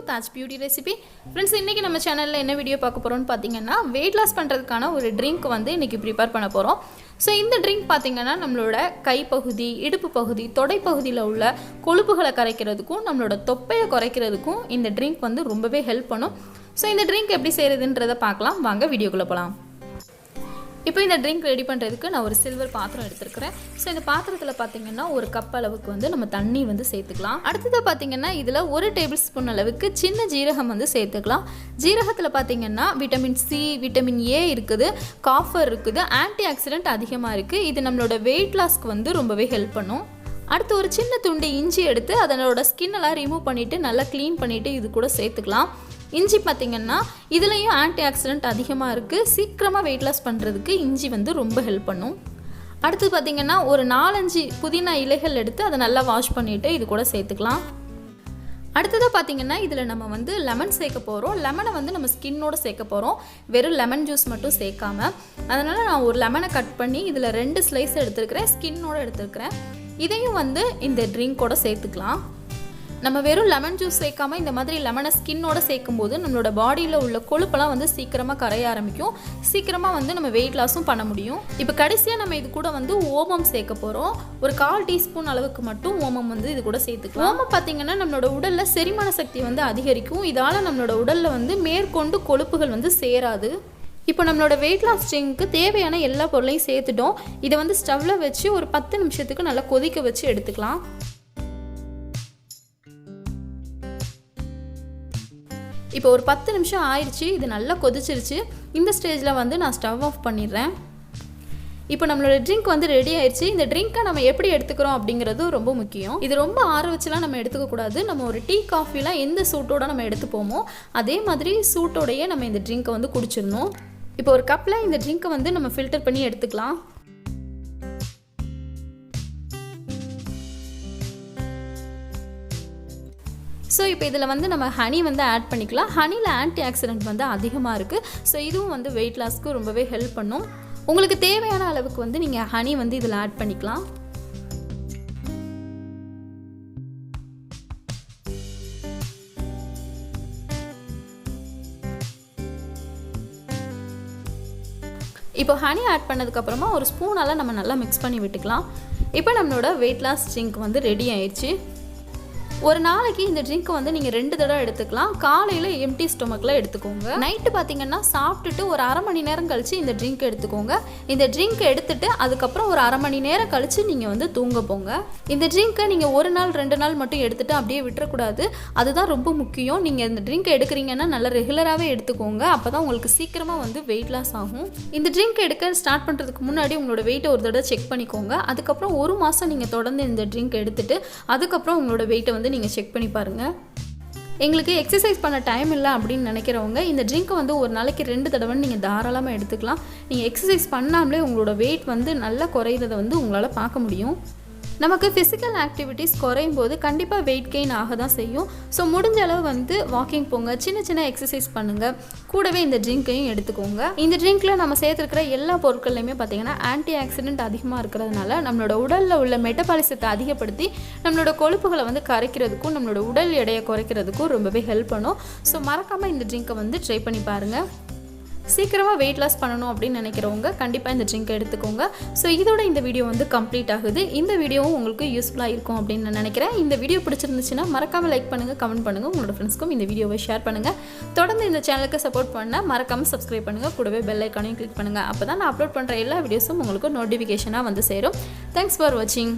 Taj beauty recipe. Friends, இன்றைக்கி நம்ம சேனலில் என்ன வீடியோ பார்க்க போகிறோம்னு பார்த்தீங்கன்னா, வெயிட் லாஸ் பண்ணுறதுக்கான ஒரு ட்ரிங்க் வந்து இன்றைக்கி ப்ரிப்பேர் பண்ண போகிறோம். ஸோ இந்த ட்ரிங்க் பார்த்திங்கன்னா நம்மளோட கைப்பகுதி, இடுப்பு பகுதி, தொடைப்பகுதியில் உள்ள கொழுப்புகளை கரைக்கிறதுக்கும் நம்மளோட தொப்பையை குறைக்கிறதுக்கும் இந்த ட்ரிங்க் வந்து ரொம்பவே ஹெல்ப் பண்ணும். ஸோ இந்த ட்ரிங்க் எப்படி செய்கிறதுன்றதை பார்க்கலாம். வாங்க வீடியோக்குள்ளே போகலாம். இப்போ இந்த ட்ரிங்க் ரெடி பண்ணுறதுக்கு நான் ஒரு சில்வர் பாத்திரம் எடுத்துருக்கிறேன். ஸோ இந்த பாத்திரத்தில் பார்த்திங்கன்னா ஒரு கப் அளவுக்கு வந்து நம்ம தண்ணி வந்து சேர்த்துக்கலாம். அடுத்ததாக பார்த்திங்கன்னா இதில் 1 டேபிள் ஸ்பூன் அளவுக்கு சின்ன ஜீரகம் வந்து சேர்த்துக்கலாம். ஜீரகத்தில் பார்த்திங்கன்னா விட்டமின் சி, விட்டமின் ஏ இருக்குது, காஃபர் இருக்குது, ஆன்டி ஆக்சிடென்ட் அதிகமாக இருக்குது. இது நம்மளோட வெயிட் லாஸ்க்கு வந்து ரொம்பவே ஹெல்ப் பண்ணும். அடுத்து ஒரு சின்ன துண்டு இஞ்சி எடுத்து அதனோட ஸ்கின்னெல்லாம் ரிமூவ் பண்ணிவிட்டு நல்லா க்ளீன் பண்ணிவிட்டு இது கூட சேர்த்துக்கலாம். இஞ்சி பார்த்திங்கன்னா இதுலேயும் ஆன்டி ஆக்சிடென்ட் அதிகமாக இருக்குது. சீக்கிரமாக வெயிட் லாஸ் பண்ணுறதுக்கு இஞ்சி வந்து ரொம்ப ஹெல்ப் பண்ணும். அடுத்து பார்த்திங்கன்னா ஒரு 4-5 புதினா இலைகள் எடுத்து அதை நல்லா வாஷ் பண்ணிவிட்டு இது கூட சேர்த்துக்கலாம். அடுத்ததாக பார்த்திங்கன்னா இதில் நம்ம வந்து லெமன் சேர்க்க போகிறோம். லெமனை வந்து நம்ம ஸ்கின்னோடு சேர்க்க போகிறோம், வெறும் லெமன் ஜூஸ் மட்டும் சேர்க்காம. அதனால் நான் ஒரு லெமனை கட் பண்ணி இதில் 2 ஸ்லைஸ் எடுத்துருக்கிறேன், ஸ்கின்னோடு எடுத்துருக்கிறேன். இதையும் வந்து இந்த ட்ரிங்க்கோடு சேர்த்துக்கலாம். நம்ம வெறும் லெமன் ஜூஸ் சேர்க்காம இந்த மாதிரி லெமனை ஸ்கின்னோட சேர்க்கும் போது நம்மளோட பாடியில் உள்ள கொழுப்பெல்லாம் வந்து சீக்கிரமாக கரைய ஆரம்பிக்கும். சீக்கிரமாக வந்து நம்ம வெயிட் லாஸும் பண்ண முடியும். இப்போ கடைசியாக நம்ம இது கூட வந்து ஓமம் சேர்க்க போகிறோம். ஒரு 1/4 டீஸ்பூன் அளவுக்கு மட்டும் ஓமம் வந்து இது கூட சேர்த்துக்கலாம். ஓமம் பார்த்திங்கன்னா நம்மளோட உடலில் செரிமான சக்தி வந்து அதிகரிக்கும். இதால் நம்மளோட உடலில் வந்து மேற்கொண்டு கொழுப்புகள் வந்து சேராது. இப்போ நம்மளோட வெயிட் லாஸ் ட்ரிங்க்கு தேவையான எல்லா பொருளையும் சேர்த்துட்டோம். இதை வந்து ஸ்டவ்வில் வச்சு ஒரு 10 நிமிஷத்துக்கு நல்லா கொதிக்க வச்சு எடுத்துக்கலாம். இப்போ ஒரு 10 நிமிஷம் ஆயிடுச்சு, இது நல்லா கொதிச்சிருச்சு. இந்த ஸ்டேஜில் வந்து நான் ஸ்டவ் ஆஃப் பண்ணிடுறேன். இப்போ நம்மளோட ட்ரிங்க் வந்து ரெடி ஆயிடுச்சு. இந்த ட்ரிங்க்கை நம்ம எப்படி எடுத்துக்கிறோம் அப்படிங்கிறது ரொம்ப முக்கியம். இது ரொம்ப ஆற வச்சுலாம் நம்ம எடுத்துக்கக்கூடாது. நம்ம ஒரு டீ காஃபிலாம் எந்த சூட்டோடு நம்ம எடுத்துப்போமோ அதே மாதிரி சூட்டோடையே நம்ம இந்த ட்ரிங்க்கை வந்து குடிச்சிடணும். இப்போ ஒரு கப்பில் இந்த ட்ரிங்க்கை வந்து நம்ம ஃபில்டர் பண்ணி எடுத்துக்கலாம். ஸோ இப்போ இதில் வந்து நம்ம ஹனி வந்து ஆட் பண்ணிக்கலாம். ஹனியில் ஆன்டி ஆக்சிடென்ட் வந்து அதிகமாக இருக்குது. ஸோ இதுவும் வந்து வெயிட் லாஸ்க்கு ரொம்பவே ஹெல்ப் பண்ணும். உங்களுக்கு தேவையான அளவுக்கு வந்து நீங்கள் ஹனி வந்து இதில் ஆட் பண்ணிக்கலாம். இப்போ ஹனி ஆட் பண்ணதுக்கப்புறமா ஒரு ஸ்பூனால் நம்ம நல்லா மிக்ஸ் பண்ணி விட்டுக்கலாம். இப்போ நம்மளோட வெயிட் லாஸ் ட்ரிங்க் வந்து ரெடி ஆயிடுச்சு. ஒரு நாளைக்கு இந்த ட்ரிங்க்கை வந்து நீங்கள் 2 தடவை எடுத்துக்கலாம். காலையில் எம்டி ஸ்டொமக்கில் எடுத்துக்கோங்க. நைட்டு பார்த்திங்கன்னா சாப்பிட்டுட்டு ஒரு 1/2 மணி நேரம் கழித்து இந்த ட்ரிங்க் எடுத்துக்கோங்க. இந்த ட்ரிங்க் எடுத்துகிட்டு அதுக்கப்புறம் ஒரு 1/2 மணி நேரம் கழித்து நீங்கள் வந்து தூங்க போங்க. இந்த ட்ரிங்க்கை நீங்கள் 1 நாள் 2 நாள் மட்டும் எடுத்துகிட்டு அப்படியே விட்டுறக்கூடாது. அதுதான் ரொம்ப முக்கியம். நீங்கள் இந்த ட்ரிங்க் எடுக்கிறீங்கன்னா நல்லா ரெகுலராகவே எடுத்துக்கோங்க. அப்போ தான் உங்களுக்கு சீக்கிரமாக வந்து வெயிட் லாஸ் ஆகும். இந்த ட்ரிங்க் எடுக்க ஸ்டார்ட் பண்ணுறதுக்கு முன்னாடி உங்களோட வெயிட்டை ஒரு தடவை செக் பண்ணிக்கோங்க. அதுக்கப்புறம் 1 மாதம் நீங்கள் தொடர்ந்து இந்த ட்ரிங்க் எடுத்துகிட்டு அதுக்கப்புறம் உங்களோட வெயிட்டை வந்து நீங்கள் செக் பண்ணி பாருங்கள். எங்களுக்கு எக்ஸசைஸ் பண்ண டைம் இல்லை அப்படின்னு நினைக்கிறவங்க இந்த ட்ரிங்க்கை வந்து ஒரு நாளைக்கு 2 தடவை நீங்கள் தாராளமாக எடுத்துக்கலாம். நீங்கள் எக்ஸசைஸ் பண்ணாமலே உங்களோட வெயிட் வந்து நல்லா குறையிறத வந்து உங்களால் பார்க்க முடியும். நமக்கு ஃபிசிக்கல் ஆக்டிவிட்டீஸ் குறையும் போது கண்டிப்பாக வெயிட் கெயின் ஆக தான் செய்யும். ஸோ முடிஞ்ச அளவு வந்து வாக்கிங் போங்க, சின்ன சின்ன எக்ஸசைஸ் பண்ணுங்கள், கூடவே இந்த ட்ரிங்க்கையும் எடுத்துக்கோங்க. இந்த ட்ரிங்க்கில் நம்ம சேர்த்துருக்கிற எல்லா பொருட்கள்லையுமே பார்த்திங்கன்னா ஆன்டி ஆக்சிடென்ட் அதிகமாக இருக்கிறதுனால நம்மளோட உடலில் உள்ள மெட்டபாலிசத்தை அதிகப்படுத்தி நம்மளோட கொழுப்புகளை வந்து கரைக்கிறதுக்கும் நம்மளோட உடல் எடையை குறைக்கிறதுக்கும் ரொம்பவே ஹெல்ப் பண்ணும். ஸோ மறக்காமல் இந்த ட்ரிங்க்கை வந்து ட்ரை பண்ணி பாருங்கள். சீக்கிரமாக வெயிட் லாஸ் பண்ணணும் அப்படின்னு நினைக்கிறவங்க கண்டிப்பாக இந்த ட்ரிங்க்கை எடுத்துக்கோங்க. ஸோ இதோட இந்த வீடியோ வந்து கம்ப்ளீட் ஆகுது. இந்த வீடியோவும் உங்களுக்கு யூஸ்ஃபுல்லாக இருக்கும் அப்படின்னு நான் நினைக்கிறேன். இந்த வீடியோ பிடிச்சிருந்துச்சுன்னா மறக்காமல் லைக் பண்ணுங்கள், கமெண்ட் பண்ணுங்கள், உங்களோட ஃப்ரெண்ட்ஸ்க்கும் இந்த வீடியோவை ஷேர் பண்ணுங்கள். தொடர்ந்து இந்த சேனலுக்கு சப்போர்ட் பண்ண மறக்காமல் சப்ஸ்கிரைப் பண்ணுங்கள், கூடவே பெல் ஐக்கானையும் கிளிக் பண்ணுங்கள். அப்போ தான் நான் அப்லோட் பண்ணுற எல்லா வீடியோஸும் உங்களுக்கு நோட்டிஃபிகேஷனாக வந்து சேரும். தேங்க்ஸ் ஃபார் வாட்சிங்.